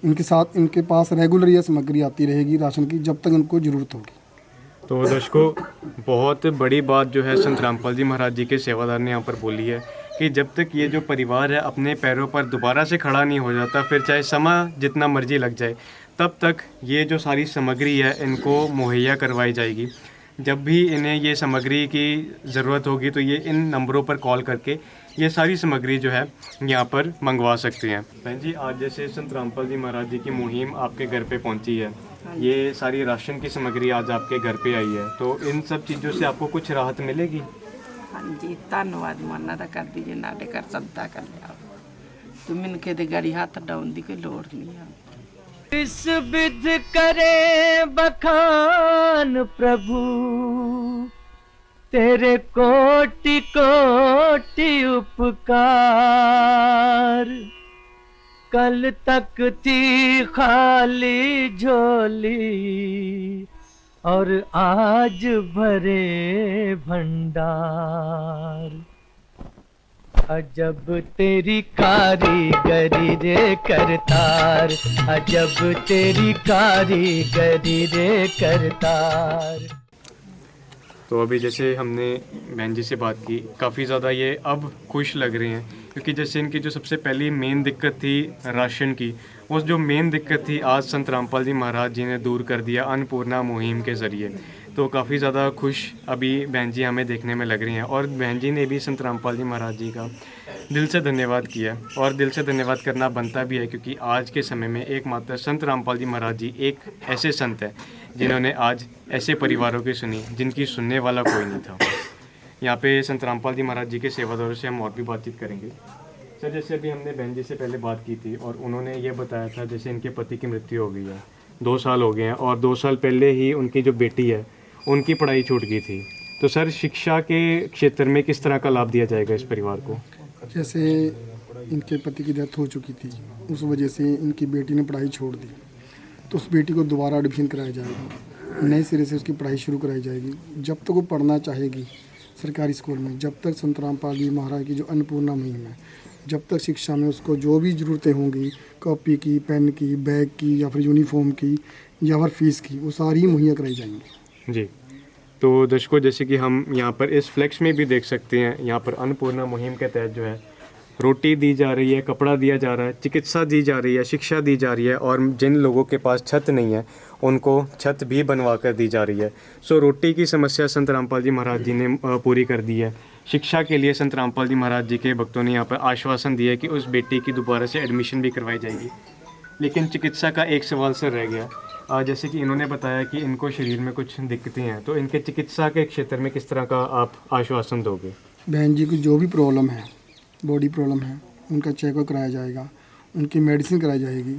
इनके साथ इनके पास रेगुलर यह सामग्री आती रहेगी राशन की जब तक इनको ज़रूरत होगी। तो दर्शकों बहुत बड़ी बात जो है संत रामपाल जी महाराज जी के सेवादार ने यहाँ पर बोली है कि जब तक ये जो परिवार है अपने पैरों पर दोबारा से खड़ा नहीं हो जाता, फिर चाहे समय जितना मर्जी लग जाए, तब तक ये जो सारी सामग्री है इनको मुहैया करवाई जाएगी। जब भी इन्हें ये सामग्री की ज़रूरत होगी तो ये इन नंबरों पर कॉल करके ये सारी सामग्री जो है यहाँ पर मंगवा सकते हैं। बहन जी आज जैसे संत रामपाल जी महाराज जी की मुहिम आपके घर पे पहुँची है, ये सारी राशन की सामग्री आज आपके घर पे आई है, तो इन सब चीज़ों से आपको कुछ राहत मिलेगी? हाँ जी, धन्यवाद माना तो कर दीजिए, नाटे कर सबदा कर लिया तो मिनके दे गाड़ी हाथ डाउन दी कोई लोड़ नहीं है। इस विध करे बखान प्रभु तेरे कोटि कोटि उपकार। कल तक थी खाली झोली और आज भरे भंडार। अजब तेरी कारीगरी रे करतार, अजब तेरी कारीगरी रे करतार। तो अभी जैसे हमने बहन जी से बात की, काफ़ी ज़्यादा ये अब खुश लग रहे हैं, क्योंकि जैसे इनकी जो सबसे पहली मेन दिक्कत थी राशन की, वो जो मेन दिक्कत थी आज संत रामपाल जी महाराज जी ने दूर कर दिया अन्नपूर्णा मुहिम के ज़रिए। तो काफ़ी ज़्यादा खुश अभी बहन जी हमें देखने में लग रही हैं, और बहन जी ने भी संत रामपाल जी महाराज जी का दिल से धन्यवाद किया, और दिल से धन्यवाद करना बनता भी है, क्योंकि आज के समय में एकमात्र संत रामपाल जी महाराज जी एक ऐसे संत हैं जिन्होंने आज ऐसे परिवारों की सुनी जिनकी सुनने वाला कोई नहीं था। यहाँ पे संत रामपाल जी महाराज जी के सेवादारों से हम और भी बातचीत करेंगे। सर, जैसे अभी हमने बहन जी से पहले बात की थी और उन्होंने ये बताया था जैसे इनके पति की मृत्यु हो गई है, 2 साल हो गए हैं, और 2 साल पहले ही उनकी जो बेटी है उनकी पढ़ाई छूट गई थी। तो सर, शिक्षा के क्षेत्र में किस तरह का लाभ दिया जाएगा इस परिवार को? जैसे इनके पति की डेथ हो चुकी थी, उस वजह से इनकी बेटी ने पढ़ाई छोड़ दी, तो उस बेटी को दोबारा एडमिशन कराया जाएगा, नए सिरे से उसकी पढ़ाई शुरू कराई जाएगी। जब तक वो पढ़ना चाहेगी सरकारी स्कूल में, जब तक संत रामपाल जी महाराज की जो अन्नपूर्णा मुहिम है, जब तक शिक्षा में उसको जो भी ज़रूरतें होंगी, कॉपी की, पेन की, बैग की, या फिर यूनिफॉर्म की, या फिर फीस की, वो सारी मुहैया कराई जाएंगी। जी, तो दर्शकों, जैसे कि हम यहाँ पर इस फ्लैक्स में भी देख सकते हैं, यहाँ पर अन्नपूर्णा मुहिम के तहत जो है रोटी दी जा रही है, कपड़ा दिया जा रहा है, चिकित्सा दी जा रही है, शिक्षा दी जा रही है, और जिन लोगों के पास छत नहीं है उनको छत भी बनवा कर दी जा रही है। सो रोटी की समस्या संत रामपाल जी महाराज जी ने पूरी कर दी है। शिक्षा के लिए संत रामपाल जी महाराज जी के भक्तों ने यहाँ पर आश्वासन दिया कि उस बेटी की दोबारा से एडमिशन भी करवाई जाएगी। लेकिन चिकित्सा का एक सवाल सर रह गया, जैसे कि इन्होंने बताया कि इनको शरीर में कुछ दिक्कतें हैं, तो इनके चिकित्सा के क्षेत्र में किस तरह का आप आश्वासन दोगे? बहन जी की जो भी प्रॉब्लम है, बॉडी प्रॉब्लम है, उनका चेकअप कराया जाएगा, उनकी मेडिसिन कराई जाएगी,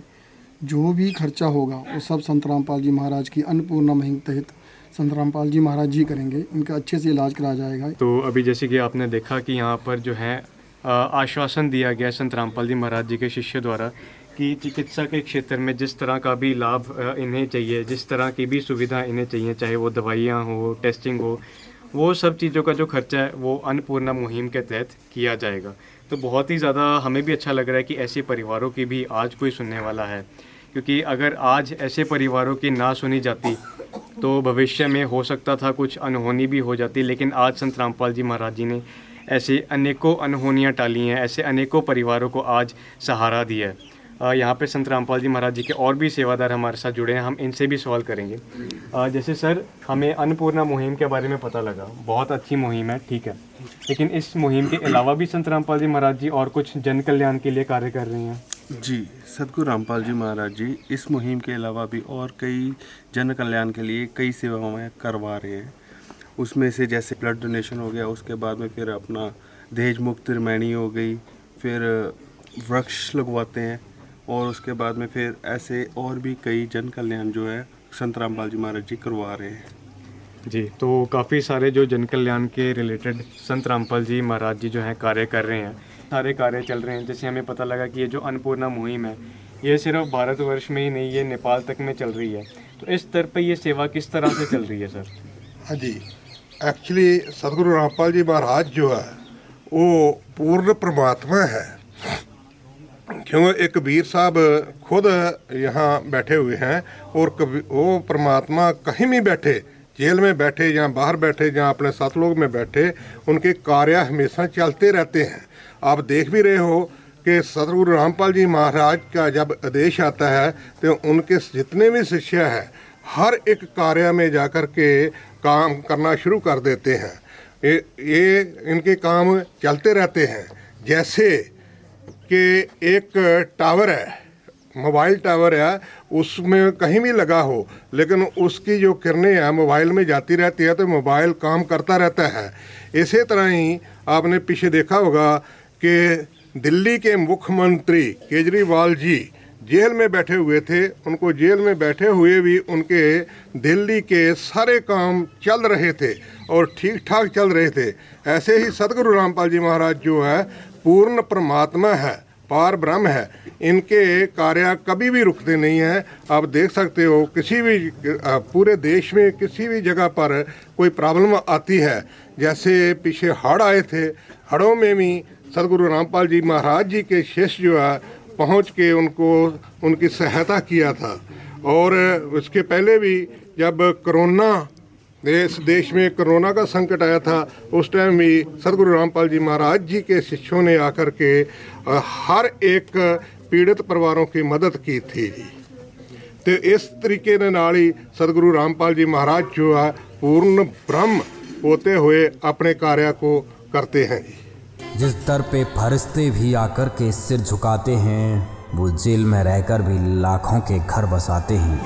जो भी खर्चा होगा वो सब संत रामपाल जी महाराज की अन्नपूर्णा मुहिम तहत संत रामपाल जी महाराज जी करेंगे, इनका अच्छे से इलाज कराया जाएगा। तो अभी जैसे कि आपने देखा कि यहाँ पर जो है आश्वासन दिया गया संत रामपाल जी महाराज जी के शिष्य द्वारा कि चिकित्सा के क्षेत्र में जिस तरह का भी लाभ इन्हें चाहिए, जिस तरह की भी सुविधा इन्हें चाहिए, चाहे वो दवाइयाँ हो, टेस्टिंग हो, वो सब चीज़ों का जो खर्चा है वो अन्नपूर्णा मुहिम के तहत किया जाएगा। तो बहुत ही ज़्यादा हमें भी अच्छा लग रहा है कि ऐसे परिवारों की भी आज कोई सुनने वाला है, क्योंकि अगर आज ऐसे परिवारों की ना सुनी जाती तो भविष्य में हो सकता था कुछ अनहोनी भी हो जाती। लेकिन आज संत रामपाल जी महाराज जी ने ऐसे अनेकों अनहोनियाँ टाली हैं, ऐसे अनेकों परिवारों को आज सहारा दिया है। यहाँ पे संत रामपाल जी महाराज जी के और भी सेवादार हमारे साथ जुड़े हैं, हम इनसे भी सवाल करेंगे। जैसे सर, हमें अन्नपूर्णा मुहिम के बारे में पता लगा, बहुत अच्छी मुहिम है, ठीक है, लेकिन इस मुहिम के अलावा भी संत रामपाल जी महाराज जी और कुछ जन कल्याण के लिए कार्य कर रहे हैं? जी, सतगुरु रामपाल जी महाराज जी इस मुहिम के अलावा भी और कई जन कल्याण के लिए कई सेवाएं करवा रहे हैं। उसमें से जैसे ब्लड डोनेशन हो गया, उसके बाद में फिर अपना दहेज मुक्त त्रिमैनी हो गई, फिर वृक्ष लगवाते हैं, और उसके बाद में फिर ऐसे और भी कई जन कल्याण जो है संत रामपाल जी महाराज जी करवा रहे हैं। जी, तो काफ़ी सारे जो जन कल्याण के रिलेटेड संत रामपाल जी महाराज जी जो हैं कार्य कर रहे हैं, सारे कार्य चल रहे हैं। जैसे हमें पता लगा कि ये जो अन्नपूर्णा मुहिम है ये सिर्फ भारतवर्ष में ही नहीं, ये नेपाल तक में चल रही है। तो इस स्तर पर ये सेवा किस तरह से चल रही है सर? हाँ जी, एक्चुअली सतगुरु रामपाल जी महाराज जो है वो पूर्ण परमात्मा है, क्यों एक कबीर साहब खुद यहाँ बैठे हुए हैं, और वो परमात्मा कहीं भी बैठे, जेल में बैठे या बाहर बैठे या अपने सतलोक में बैठे, उनके कार्य हमेशा चलते रहते हैं। आप देख भी रहे हो कि सतगुरु रामपाल जी महाराज का जब आदेश आता है तो उनके जितने भी शिष्य हैं हर एक कार्य में जाकर के काम करना शुरू कर देते हैं। ये इनके काम चलते रहते हैं। जैसे कि एक टावर है, मोबाइल टावर है, उसमें कहीं भी लगा हो, लेकिन उसकी जो किरणें हैं मोबाइल में जाती रहती है, तो मोबाइल काम करता रहता है। इसी तरह ही आपने पीछे देखा होगा कि दिल्ली के मुख्यमंत्री केजरीवाल जी जेल में बैठे हुए थे, उनको जेल में बैठे हुए भी उनके दिल्ली के सारे काम चल रहे थे और ठीक ठाक चल रहे थे। ऐसे ही सतगुरु रामपाल जी महाराज जो है पूर्ण परमात्मा है, पार ब्रह्म है, इनके कार्य कभी भी रुकते नहीं हैं। आप देख सकते हो किसी भी पूरे देश में किसी भी जगह पर कोई प्रॉब्लम आती है, जैसे पीछे हड़ आए थे, हड़ों में भी सतगुरु रामपाल जी महाराज जी के शिष्य जो है पहुंच के उनको उनकी सहायता किया था। और उसके पहले भी जब कोरोना देश में कोरोना का संकट आया था, उस टाइम भी सतगुरु रामपाल जी महाराज जी के शिष्यों ने आकर के हर एक पीड़ित परिवारों की मदद की थी जी। तो इस तरीके के नाल ही सतगुरु रामपाल जी महाराज जो है पूर्ण ब्रह्म होते हुए अपने कार्य को करते हैं जी। जिस दर पे फरिश्ते भी आकर के सिर झुकाते हैं, वो जेल में रहकर भी लाखों के घर बसाते हैं।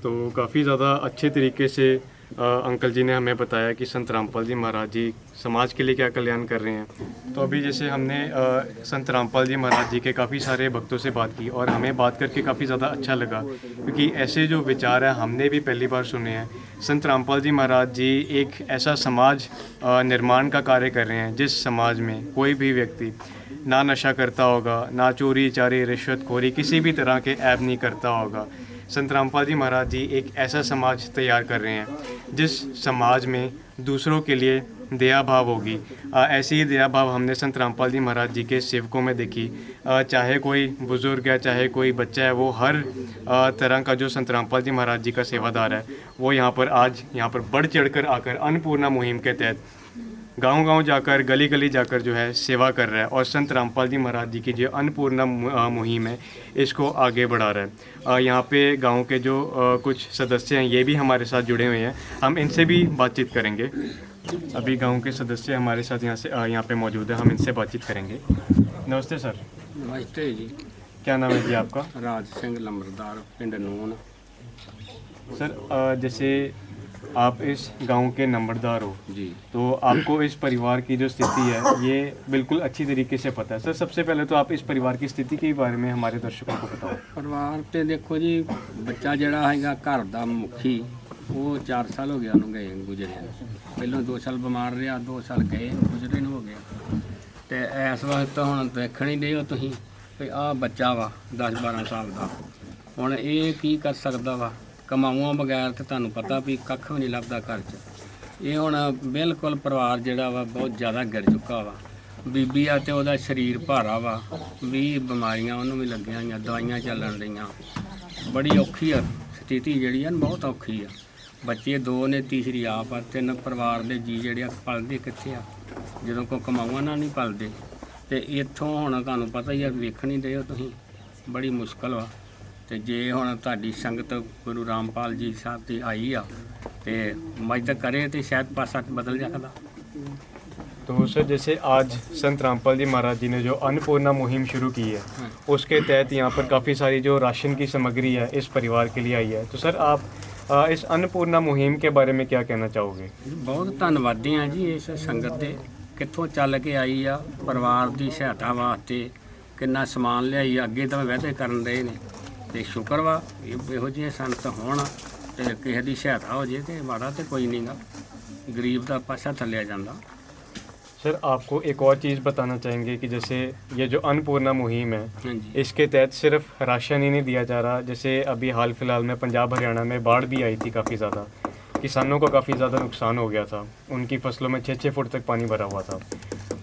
तो काफ़ी ज़्यादा अच्छे तरीके से अंकल जी ने हमें बताया कि संत रामपाल जी महाराज जी समाज के लिए क्या कल्याण कर रहे हैं। तो अभी जैसे हमने संत रामपाल जी महाराज जी के काफ़ी सारे भक्तों से बात की और हमें बात करके काफ़ी ज़्यादा अच्छा लगा, क्योंकि ऐसे जो विचार है हमने भी पहली बार सुने हैं। संत रामपाल जी महाराज जी एक ऐसा समाज निर्माण का कार्य कर रहे हैं जिस समाज में कोई भी व्यक्ति ना नशा करता होगा, ना चोरी चारी रिश्वतखोरी किसी भी तरह के ऐब नहीं करता होगा। संत रामपाल जी महाराज जी एक ऐसा समाज तैयार कर रहे हैं जिस समाज में दूसरों के लिए दया भाव होगी। ऐसी ही दया भाव हमने संत रामपाल जी महाराज जी के सेवकों में देखी। चाहे कोई बुज़ुर्ग है, चाहे कोई बच्चा है, वो हर तरह का जो संत रामपाल जी महाराज जी का सेवादार है वो यहाँ पर बढ़ चढ़कर आकर अन्नपूर्णा मुहिम के तहत गांव-गांव जाकर, गली-गली जाकर जो है सेवा कर रहा है और संत रामपाल जी महाराज जी की जो अन्नपूर्णा मुहिम है इसको आगे बढ़ा रहा है। यहाँ पे गांव के जो कुछ सदस्य हैं ये भी हमारे साथ जुड़े हुए हैं, हम इनसे भी बातचीत करेंगे। अभी गांव के सदस्य हमारे साथ यहाँ पे मौजूद है, हम इनसे बातचीत करेंगे। नमस्ते सर। नमस्ते जी। क्या नाम है जी आपका? राज सिंह लंबरदार, पिंड नून। सर जैसे आप इस गांव के नंबरदार हो जी, तो आपको इस परिवार की जो स्थिति है ये बिल्कुल अच्छी तरीके से पता है। सर सबसे पहले तो आप इस परिवार की स्थिति के बारे में हमारे दर्शकों को बताओ। परिवार ते देखो जी, बच्चा जड़ा है घर का मुखी वो 4 साल हो गया उन्होंने गए गुजरे। पहलों 2 साल बीमार रहा, 2 साल गए गुजरे हो गया। तो इस वक्त हम देखण ही नहीं हो तुम भी आ बच्चा वा 10-12 साल का, हुण ये की कर सकता वा? कमाऊँ बगैर तो तुहानूं पता भी कख भी नहीं लभदा घर च। ये हुण बिल्कुल परिवार जिहड़ा वा बहुत ज़्यादा गिर चुका वा। बीबी आ ते उहदा शरीर भारा वा, 20 बीमारियां उहनूं भी लगियां होईयां, दवाइयां चलन रहीआं। बड़ी औखी आ स्थिति जिहड़ी आ, बहुत औखी आ। बच्चे 2 ने, तीसरी आप आ, 3 परिवार दे जी जिहड़े पलदे कित्थे आ जदों कोई कमाऊआं नाल नहीं पलदे। ते इत्थों हुण तुहानूं पता ही आ, वेखण ही दे हो तुसीं, बड़ी मुश्किल वा। तो जे हुण तुहाडी संगत गुरु रामपाल जी साहब की आई आ तो मदद करे तो शायद पासा बदल जाता। तो सर जैसे आज संत रामपाल जी महाराज जी ने जो अन्नपूर्णा मुहिम शुरू की है उसके तहत यहाँ पर काफ़ी सारी जो राशन की सामग्री है इस परिवार के लिए आई है। तो सर आप इस अन्नपूर्णा मुहिम के बारे में क्या कहना चाहोगे? बहुत धन्नवादी हैं जी इस संगत के, कित्थों चल के आई आ परिवार की सहायता वास्ते, कितना समान लियाई अगे तो वादे करन रहे ने। तो शुक्र वा इहो जिहे संत होण ते किसी की सहायता हो जाए तो माड़ा तो कोई नहीं गा, गरीब का पासा थल्लिया जांदा। सर आपको एक और चीज़ बताना चाहेंगे कि जैसे ये जो अन्नपूर्णा मुहिम है इसके तहत सिर्फ राशन ही नहीं दिया जा रहा। जैसे अभी हाल फिलहाल में पंजाब हरियाणा में बाढ़ भी आई थी, काफ़ी ज़्यादा किसानों को काफ़ी ज़्यादा नुकसान हो गया था, उनकी फसलों में 6-6 फुट तक पानी भरा हुआ था।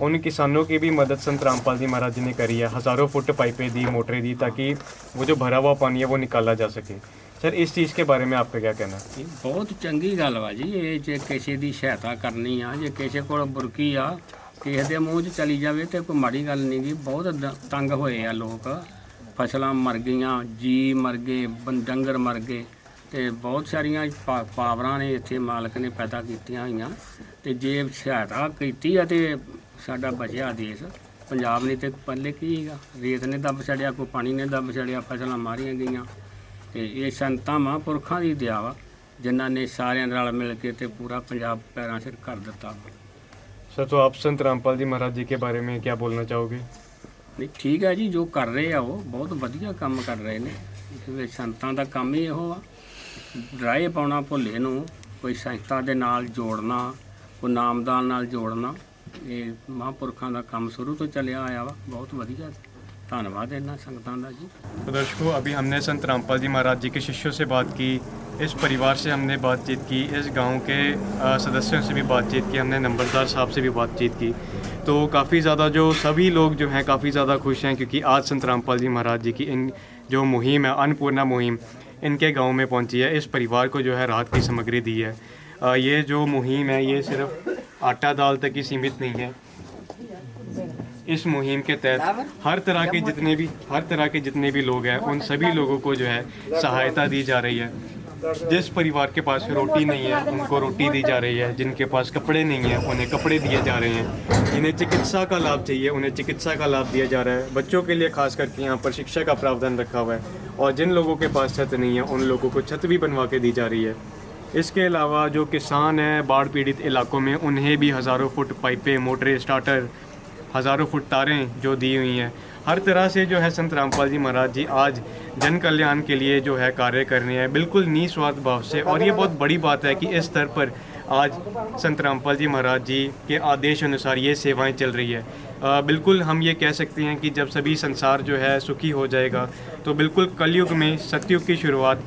उन किसानों की भी मदद संत रामपाल जी महाराज जी ने करी है, हज़ारों फुट पाइपें दी, मोटरें दी ताकि वो जो भरा हुआ पानी है वो निकाला जा सके। सर इस चीज़ के बारे में आपका क्या कहना है? बहुत चंगी गल वा जी, ये जे किसी की सहायता करनी आ, जे किसी को बुरकी आ किसी के मूँह च चली जाए तो कोई माड़ी गल नहीं गी। बहुत तंग होए आ लोग, फसलां मर गईयां, जी मर गए, डंगर मर गए, तो बहुत सारिया पावरां ने इत्थे मालक ने पैदा कीतियां होईयां। ते जे सहायता कीती आ ते साडा बचिया देश पंजाब ने तो पहले की गा, रेत ने दब छड़िया, कोई पानी ने दब छड़िया, फसलां मारियां गईयां। तो ये संतां महापुरखां दी दया वा ਜਿਨ੍ਹਾਂ ਨੇ ਸਾਰਿਆਂ ਨਾਲ ਮਿਲ ਕੇ ਤੇ ਪੂਰਾ ਪੰਜਾਬ ਪੈਰਾਂ ਸਿਰ ਕਰ ਦਿੱਤਾ। सर, तो आप संत रामपाल जी महाराज जी के बारे में क्या बोलना चाहोगे? ਨਹੀਂ ਠੀਕ ਹੈ ਜੀ, ਜੋ ਕਰ ਰਹੇ ਆ ਉਹ ਬਹੁਤ ਵਧੀਆ ਕੰਮ ਕਰ ਰਹੇ ਨੇ। ਕਿਉਂਕਿ ਸੰਤਾਂ ਦਾ ਕੰਮ ਹੀ ਇਹੋ ਆ, ਰਾਏ ਪਾਉਣਾ ਭੁੱਲੇ ਨੂੰ, ਕੋਈ ਸੰਸਥਾ ਦੇ ਨਾਲ ਜੋੜਨਾ, ਕੋਈ ਨਾਮਦਾਨ ਨਾਲ ਜੋੜਨਾ। ਇਹ ਮਹਾਂਪੁਰਖਾਂ ਦਾ ਕੰਮ ਸ਼ੁਰੂ ਤੋਂ ਚੱਲਿਆ ਆਇਆ ਵਾ। ਬਹੁਤ ਵਧੀਆ, ਧੰਨਵਾਦ ਇਹਨਾਂ ਸੰਗਤਾਂ ਦਾ जी। तो दर्शकों, अभी हमने संत रामपाल जी महाराज जी के शिष्यों से बात की, इस परिवार से हमने बातचीत की, इस गांव के सदस्यों से भी बातचीत की, हमने नंबरदार साहब से भी बातचीत की। तो काफ़ी ज़्यादा जो सभी लोग जो हैं काफ़ी ज़्यादा खुश हैं, क्योंकि आज संत रामपाल जी महाराज जी की इन जो मुहिम है, अन्नपूर्णा मुहिम, इनके गांव में पहुंची है। इस परिवार को जो है राहत की सामग्री दी है। ये जो मुहिम है ये सिर्फ आटा दाल तक ही सीमित नहीं है। इस मुहिम के तहत हर तरह के जितने भी लोग हैं, उन सभी लोगों को जो है सहायता दी जा रही है। जिस परिवार के पास रोटी नहीं है उनको रोटी दी जा रही है, जिनके पास कपड़े नहीं हैं उन्हें कपड़े दिए जा रहे हैं, जिन्हें चिकित्सा का लाभ चाहिए उन्हें चिकित्सा का लाभ दिया जा रहा है। बच्चों के लिए खास करके यहाँ पर शिक्षा का प्रावधान रखा हुआ है, और जिन लोगों के पास छत नहीं है उन लोगों को छत भी बनवा के दी जा रही है। इसके अलावा जो किसान हैं बाढ़ पीड़ित इलाकों में, उन्हें भी हज़ारों फुट पाइपें, मोटरें, स्टार्टर, हज़ारों फुट तारें जो दी हुई हैं। हर तरह से जो है संत रामपाल जी महाराज जी आज जन कल्याण के लिए जो है कार्य कर रहे हैं, बिल्कुल निस्वार्थ भाव से। और ये बहुत बड़ी बात है कि इस स्तर पर आज संत रामपाल जी महाराज जी के आदेश अनुसार ये सेवाएं चल रही है। बिल्कुल हम ये कह सकते हैं कि जब सभी संसार जो है सुखी हो जाएगा, तो बिल्कुल कलयुग में सतयुग की शुरुआत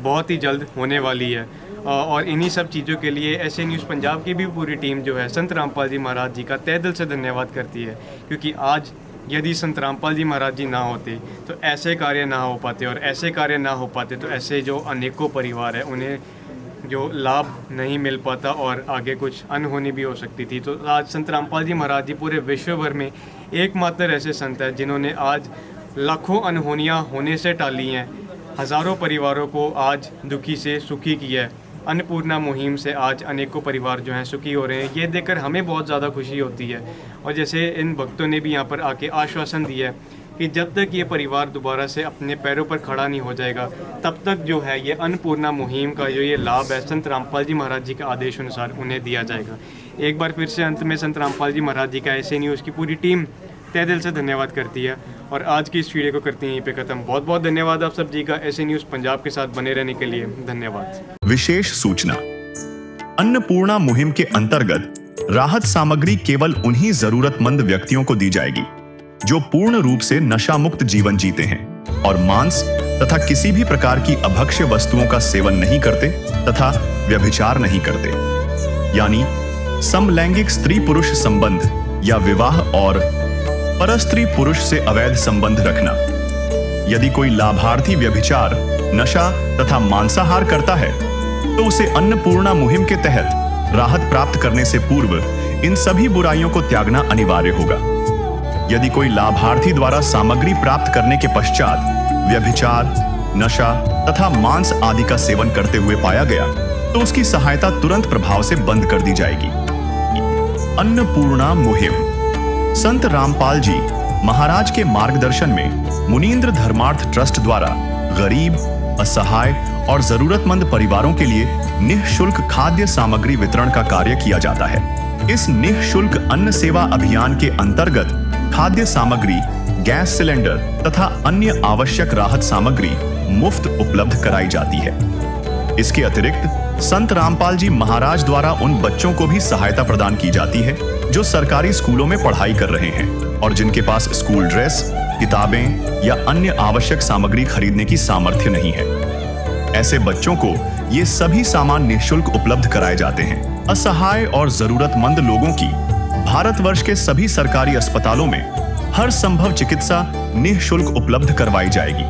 बहुत ही जल्द होने वाली है। और इन्हीं सब चीज़ों के लिए एसए न्यूज़ पंजाब की भी पूरी टीम जो है संत रामपाल जी महाराज जी का तहे दिल से धन्यवाद करती है, क्योंकि आज यदि संत रामपाल जी महाराज जी ना होते तो ऐसे कार्य ना हो पाते, और ऐसे कार्य ना हो पाते तो ऐसे जो अनेकों परिवार हैं उन्हें जो लाभ नहीं मिल पाता और आगे कुछ अनहोनी भी हो सकती थी। तो आज संत रामपाल जी महाराज जी पूरे विश्व भर में एकमात्र ऐसे संत हैं जिन्होंने आज लाखों अनहोनियाँ होने से टाली हैं, हज़ारों परिवारों को आज दुखी से सुखी किया है। अन्नपूर्णा मुहिम से आज अनेकों परिवार जो हैं सुखी हो रहे हैं। ये देखकर हमें बहुत ज़्यादा खुशी होती है। और जैसे इन भक्तों ने भी यहाँ पर आके आश्वासन दिया है कि जब तक ये परिवार दोबारा से अपने पैरों पर खड़ा नहीं हो जाएगा, तब तक जो है ये अन्नपूर्णा मुहिम का जो ये लाभ है संत रामपाल जी महाराज जी के आदेश अनुसार उन्हें दिया जाएगा। एक बार फिर से अंत में संत रामपाल जी महाराज जी का एसए न्यूज़ की पूरी टीम तहे दिल से धन्यवाद करती है, और आज की इस वीडियो को करते हैं यहीं पे खत्म। बहुत बहुत धन्यवाद आप सब जी का एसए न्यूज़ पंजाब के साथ बने रहने के लिए। धन्यवाद। विशेष सूचना, अन्नपूर्णा मुहिम के अंतर्गत राहत सामग्री केवल उन्हीं जरूरतमंद व्यक्तियों को दी जाएगी जो पूर्ण रूप से नशा मुक्त जीवन जीते हैं और मांस तथा किसी भी प्रकार की अभक्ष्य वस्तुओं का सेवन नहीं करते तथा व्यभिचार नहीं करते, यानी समलैंगिक स्त्री पुरुष संबंध या विवाह और परस्त्री पुरुष से अवैध संबंध रखना। यदि कोई लाभार्थी व्यभिचार, नशा तथा मांसाहार करता है तो उसे अन्नपूर्णा मुहिम के तहत राहत प्राप्त करने से पूर्व इन सभी बुराइयों को त्यागना अनिवार्य होगा। यदि कोई लाभार्थी द्वारा सामग्री प्राप्त करने के पश्चात व्यभिचार, नशा तथा मांस आदि का सेवन करते हुए पाया गया तो उसकी सहायता तुरंत प्रभाव से बंद कर दी जाएगी। अन्नपूर्णा मुहिम संत रामपाल जी महाराज के मार्गदर्शन में मुनींद्र धर्मार्थ ट्रस्ट द्वारा गरीब, असहाय और जरूरतमंद परिवारों के लिए निःशुल्क खाद्य सामग्री वितरण का कार्य किया जाता है। इस निःशुल्क अन्न सेवा अभियान के अंतर्गत खाद्य सामग्री, गैस सिलेंडर तथा अन्य आवश्यक राहत सामग्री मुफ्त उपलब्ध कराई जाती है। इसके अतिरिक्त संत रामपाल जी महाराज द्वारा उन बच्चों को भी सहायता प्रदान की जाती है जो सरकारी स्कूलों में पढ़ाई कर रहे हैं और जिनके पास स्कूल ड्रेस, किताबें या अन्य आवश्यक सामग्री खरीदने की सामर्थ्य नहीं है। ऐसे बच्चों को ये सभी सामान निःशुल्क उपलब्ध कराए जाते हैं। असहाय और जरूरतमंद लोगों की भारतवर्ष के सभी सरकारी अस्पतालों में हर संभव चिकित्सा निःशुल्क उपलब्ध करवाई जाएगी,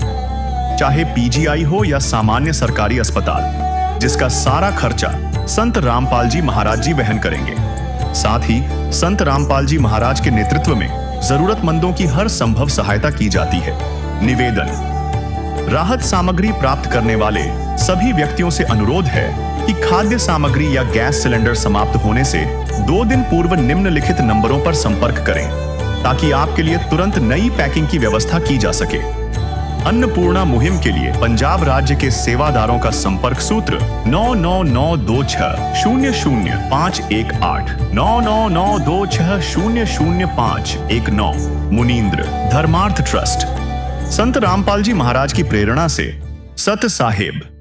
चाहे पीजीआई हो या सामान्य सरकारी अस्पताल, जिसका सारा खर्चा संत रामपाल जी महाराज जी वहन करेंगे। साथ ही संत रामपाल जी महाराज के नेतृत्व में जरूरतमंदों की हर संभव सहायता की जाती है। निवेदन, राहत सामग्री प्राप्त करने वाले सभी व्यक्तियों से अनुरोध है कि खाद्य सामग्री या गैस सिलेंडर समाप्त होने से 2 दिन पूर्व निम्नलिखित नंबरों पर संपर्क करें ताकि आपके लिए तुरंत नई पैकिंग की व्यवस्था की जा सके। अन्नपूर्णा मुहिम के लिए पंजाब राज्य के सेवादारों का संपर्क सूत्र 9992600518 9992600519। मुनींद्र धर्मार्थ ट्रस्ट। संत रामपाल जी महाराज की प्रेरणा से सत साहिब